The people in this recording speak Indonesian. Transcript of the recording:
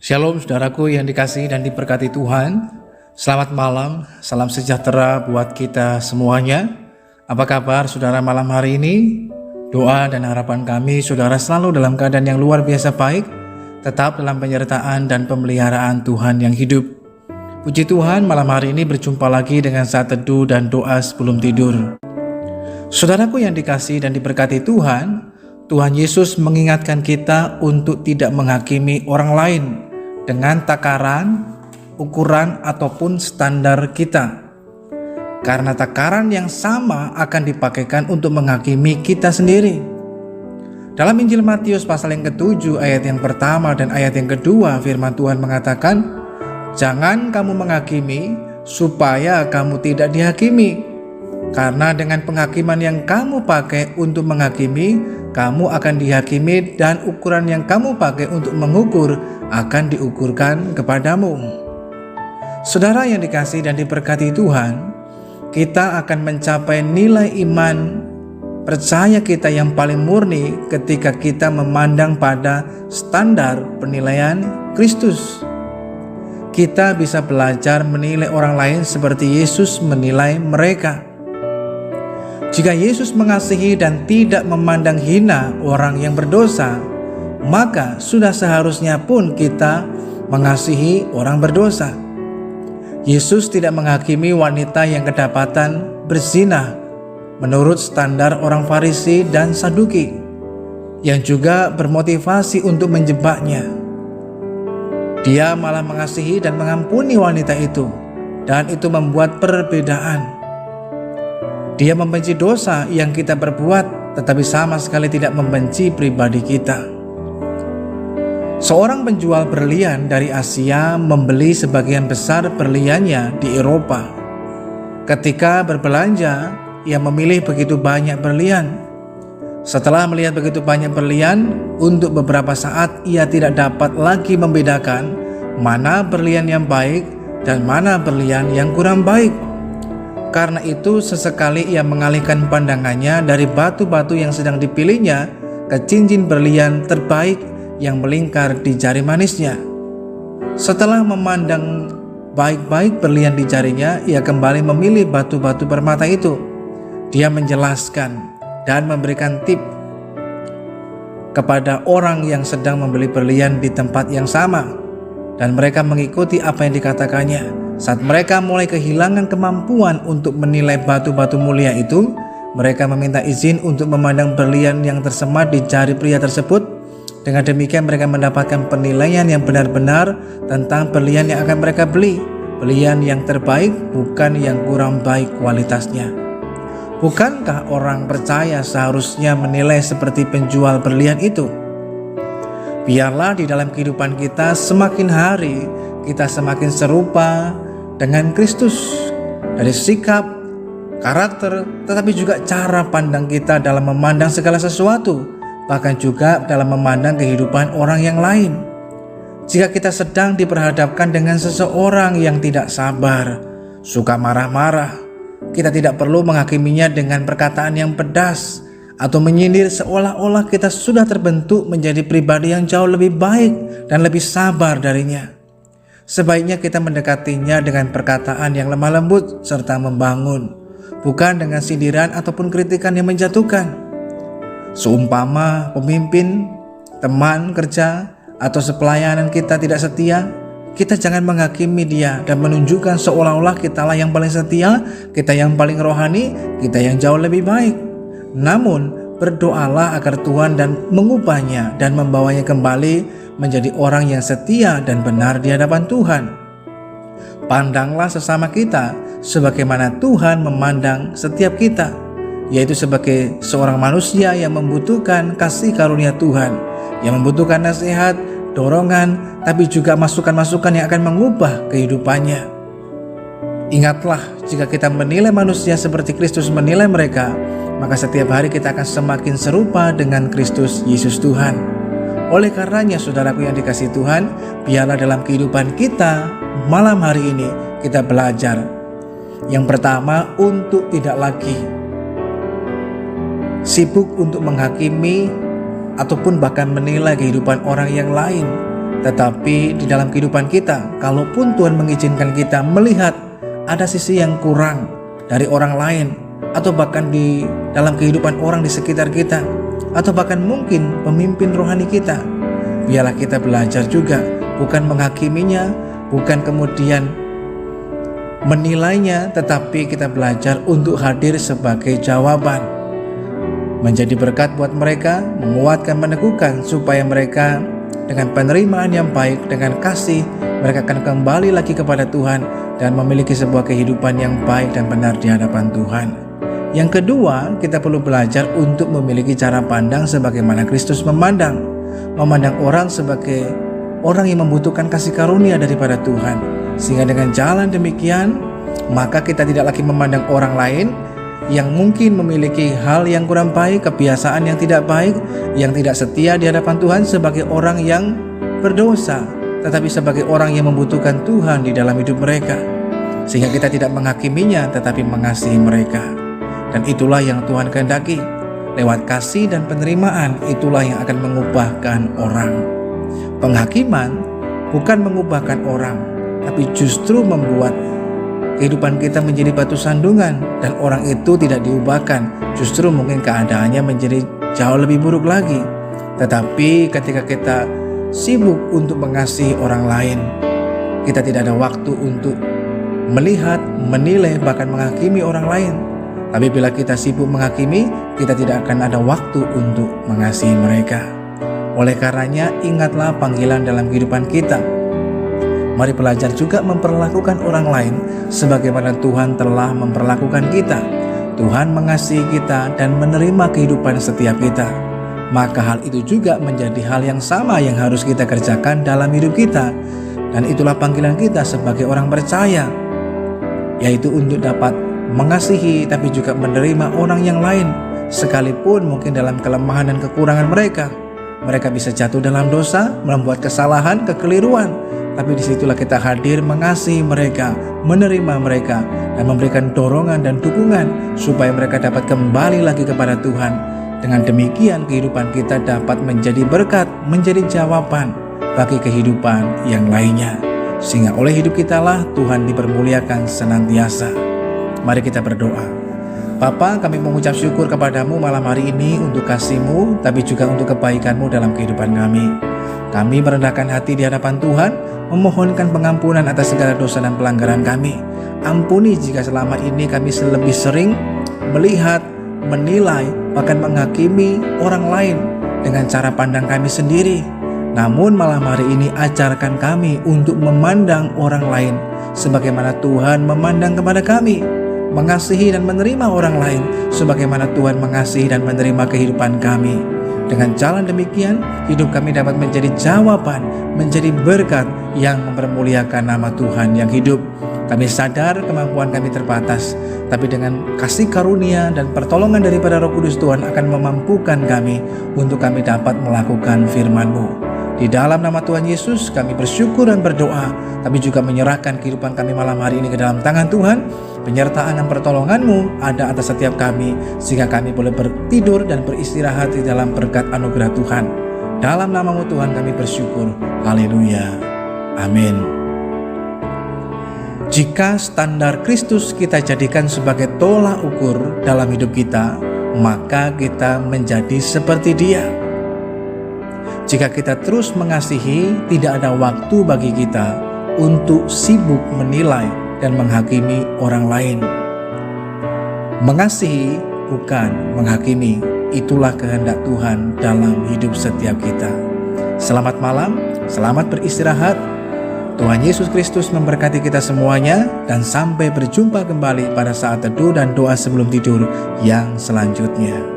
Shalom saudaraku yang dikasihi dan diberkati Tuhan. Selamat malam, salam sejahtera buat kita semuanya. Apa kabar saudara malam hari ini? Doa dan harapan kami saudara selalu dalam keadaan yang luar biasa baik, tetap dalam penyertaan dan pemeliharaan Tuhan yang hidup. Puji Tuhan, malam hari ini berjumpa lagi dengan saat teduh dan doa sebelum tidur. Saudaraku yang dikasihi dan diberkati Tuhan, Tuhan Yesus mengingatkan kita untuk tidak menghakimi orang lain dengan takaran, ukuran, ataupun standar kita. Karena takaran yang sama akan dipakaikan untuk menghakimi kita sendiri. Dalam Injil Matius pasal yang ke-7 ayat yang pertama dan ayat yang kedua, firman Tuhan mengatakan, "Jangan kamu menghakimi supaya kamu tidak dihakimi. Karena dengan penghakiman yang kamu pakai untuk menghakimi, kamu akan dihakimi, dan ukuran yang kamu pakai untuk mengukur akan diukurkan kepadamu." Saudara yang dikasihi dan diberkati Tuhan, kita akan mencapai nilai iman percaya kita yang paling murni ketika kita memandang pada standar penilaian Kristus. Kita bisa belajar menilai orang lain seperti Yesus menilai mereka. Jika Yesus mengasihi dan tidak memandang hina orang yang berdosa, maka sudah seharusnya pun kita mengasihi orang berdosa. Yesus tidak menghakimi wanita yang kedapatan berzina menurut standar orang Farisi dan Saduki, yang juga bermotivasi untuk menjebaknya. Dia malah mengasihi dan mengampuni wanita itu, dan itu membuat perbedaan. Dia membenci dosa yang kita perbuat, tetapi sama sekali tidak membenci pribadi kita. Seorang penjual berlian dari Asia membeli sebagian besar berliannya di Eropa. Ketika berbelanja, ia memilih begitu banyak berlian. Setelah melihat begitu banyak berlian, untuk beberapa saat ia tidak dapat lagi membedakan mana berlian yang baik dan mana berlian yang kurang baik. Karena itu sesekali ia mengalihkan pandangannya dari batu-batu yang sedang dipilihnya ke cincin berlian terbaik yang melingkar di jari manisnya. Setelah memandang baik-baik berlian di jarinya, ia kembali memilih batu-batu permata itu. Dia menjelaskan dan memberikan tip kepada orang yang sedang membeli berlian di tempat yang sama, dan mereka mengikuti apa yang dikatakannya. Saat mereka mulai kehilangan kemampuan untuk menilai batu-batu mulia itu, mereka meminta izin untuk memandang berlian yang tersemat di jari pria tersebut. Dengan demikian mereka mendapatkan penilaian yang benar-benar tentang berlian yang akan mereka beli. Berlian yang terbaik, bukan yang kurang baik kualitasnya. Bukankah orang percaya seharusnya menilai seperti penjual berlian itu? Biarlah di dalam kehidupan kita semakin hari kita semakin serupa dengan Kristus, dari sikap, karakter, tetapi juga cara pandang kita dalam memandang segala sesuatu, bahkan juga dalam memandang kehidupan orang yang lain. Jika kita sedang diperhadapkan dengan seseorang yang tidak sabar, suka marah-marah, kita tidak perlu menghakiminya dengan perkataan yang pedas atau menyindir seolah-olah kita sudah terbentuk menjadi pribadi yang jauh lebih baik dan lebih sabar darinya. Sebaiknya kita mendekatinya dengan perkataan yang lemah lembut serta membangun, bukan dengan sindiran ataupun kritikan yang menjatuhkan. Seumpama pemimpin, teman kerja, atau sepelayanan kita tidak setia, kita jangan menghakimi dia dan menunjukkan seolah-olah kitalah yang paling setia, kita yang paling rohani, kita yang jauh lebih baik. Namun berdoalah agar Tuhan dan mengubahnya dan membawanya kembali menjadi orang yang setia dan benar di hadapan Tuhan. Pandanglah sesama kita sebagaimana Tuhan memandang setiap kita, yaitu sebagai seorang manusia yang membutuhkan kasih karunia Tuhan, yang membutuhkan nasihat, dorongan, tapi juga masukan-masukan yang akan mengubah kehidupannya. Ingatlah, jika kita menilai manusia seperti Kristus menilai mereka, maka setiap hari kita akan semakin serupa dengan Kristus Yesus Tuhan. Oleh karenanya saudaraku yang dikasihi Tuhan, biarlah dalam kehidupan kita malam hari ini kita belajar. Yang pertama, untuk tidak lagi sibuk untuk menghakimi ataupun bahkan menilai kehidupan orang yang lain Tetapi di dalam kehidupan kita, kalaupun Tuhan mengizinkan kita melihat ada sisi yang kurang dari orang lain, atau bahkan di dalam kehidupan orang di sekitar kita, atau bahkan mungkin pemimpin rohani kita, biarlah kita belajar juga, bukan menghakiminya, bukan kemudian menilainya, tetapi kita belajar untuk hadir sebagai jawaban, menjadi berkat buat mereka, menguatkan, meneguhkan, supaya mereka dengan penerimaan yang baik, dengan kasih, mereka akan kembali lagi kepada Tuhan dan memiliki sebuah kehidupan yang baik dan benar di hadapan Tuhan. Yang kedua, kita perlu belajar untuk memiliki cara pandang sebagaimana Kristus memandang orang sebagai orang yang membutuhkan kasih karunia daripada Tuhan. Sehingga dengan jalan demikian, maka kita tidak lagi memandang orang lain yang mungkin memiliki hal yang kurang baik, kebiasaan yang tidak baik, yang tidak setia di hadapan Tuhan sebagai orang yang berdosa, tetapi sebagai orang yang membutuhkan Tuhan di dalam hidup mereka. Sehingga kita tidak menghakiminya, tetapi mengasihi mereka. Dan itulah yang Tuhan kehendaki. Lewat kasih dan penerimaan, itulah yang akan mengubahkan orang. Penghakiman bukan mengubahkan orang, tapi justru membuat kehidupan kita menjadi batu sandungan, dan orang itu tidak diubahkan, justru mungkin keadaannya menjadi jauh lebih buruk lagi. Tetapi ketika kita sibuk untuk mengasihi orang lain, kita tidak ada waktu untuk melihat, menilai, bahkan menghakimi orang lain. Tapi bila kita sibuk menghakimi, kita tidak akan ada waktu untuk mengasihi mereka. Oleh karenanya, ingatlah panggilan dalam kehidupan kita. Mari belajar juga memperlakukan orang lain sebagaimana Tuhan telah memperlakukan kita. Tuhan mengasihi kita dan menerima kehidupan setiap kita. Maka hal itu juga menjadi hal yang sama yang harus kita kerjakan dalam hidup kita. Dan itulah panggilan kita sebagai orang percaya, yaitu untuk dapat mengasihi tapi juga menerima orang yang lain, sekalipun mungkin dalam kelemahan dan kekurangan mereka. Mereka bisa jatuh dalam dosa, membuat kesalahan, kekeliruan, tapi disitulah kita hadir mengasihi mereka, menerima mereka, dan memberikan dorongan dan dukungan supaya mereka dapat kembali lagi kepada Tuhan. Dengan demikian kehidupan kita dapat menjadi berkat, menjadi jawaban bagi kehidupan yang lainnya. Sehingga oleh hidup kitalah Tuhan dipermuliakan senantiasa. Mari kita berdoa. Bapa, kami mengucap syukur kepadamu malam hari ini untuk kasih-Mu, tapi juga untuk kebaikan-Mu dalam kehidupan kami. Kami merendahkan hati di hadapan Tuhan, memohonkan pengampunan atas segala dosa dan pelanggaran kami. Ampuni jika selama ini kami lebih sering melihat, menilai, bahkan menghakimi orang lain dengan cara pandang kami sendiri. Namun malam hari ini ajarkan kami untuk memandang orang lain sebagaimana Tuhan memandang kepada kami, mengasihi dan menerima orang lain sebagaimana Tuhan mengasihi dan menerima kehidupan kami. Dengan jalan demikian, hidup kami dapat menjadi jawaban, menjadi berkat yang mempermuliakan nama Tuhan yang hidup. Kami sadar kemampuan kami terbatas, tapi dengan kasih karunia dan pertolongan daripada Roh Kudus, Tuhan akan memampukan kami untuk kami dapat melakukan firman-Mu. Di dalam nama Tuhan Yesus kami bersyukur dan berdoa, tapi juga menyerahkan kehidupan kami malam hari ini ke dalam tangan Tuhan. Penyertaan dan pertolongan-Mu ada atas setiap kami, sehingga kami boleh bertidur dan beristirahat di dalam berkat anugerah Tuhan. Dalam nama-Mu Tuhan kami bersyukur. Haleluya. Amin. Jika standar Kristus kita jadikan sebagai tolak ukur dalam hidup kita, maka kita menjadi seperti Dia. Jika kita terus mengasihi, tidak ada waktu bagi kita untuk sibuk menilai dan menghakimi orang lain. Mengasihi bukan menghakimi, itulah kehendak Tuhan dalam hidup setiap kita. Selamat malam, selamat beristirahat. Tuhan Yesus Kristus memberkati kita semuanya, dan sampai berjumpa kembali pada saat teduh dan doa sebelum tidur yang selanjutnya.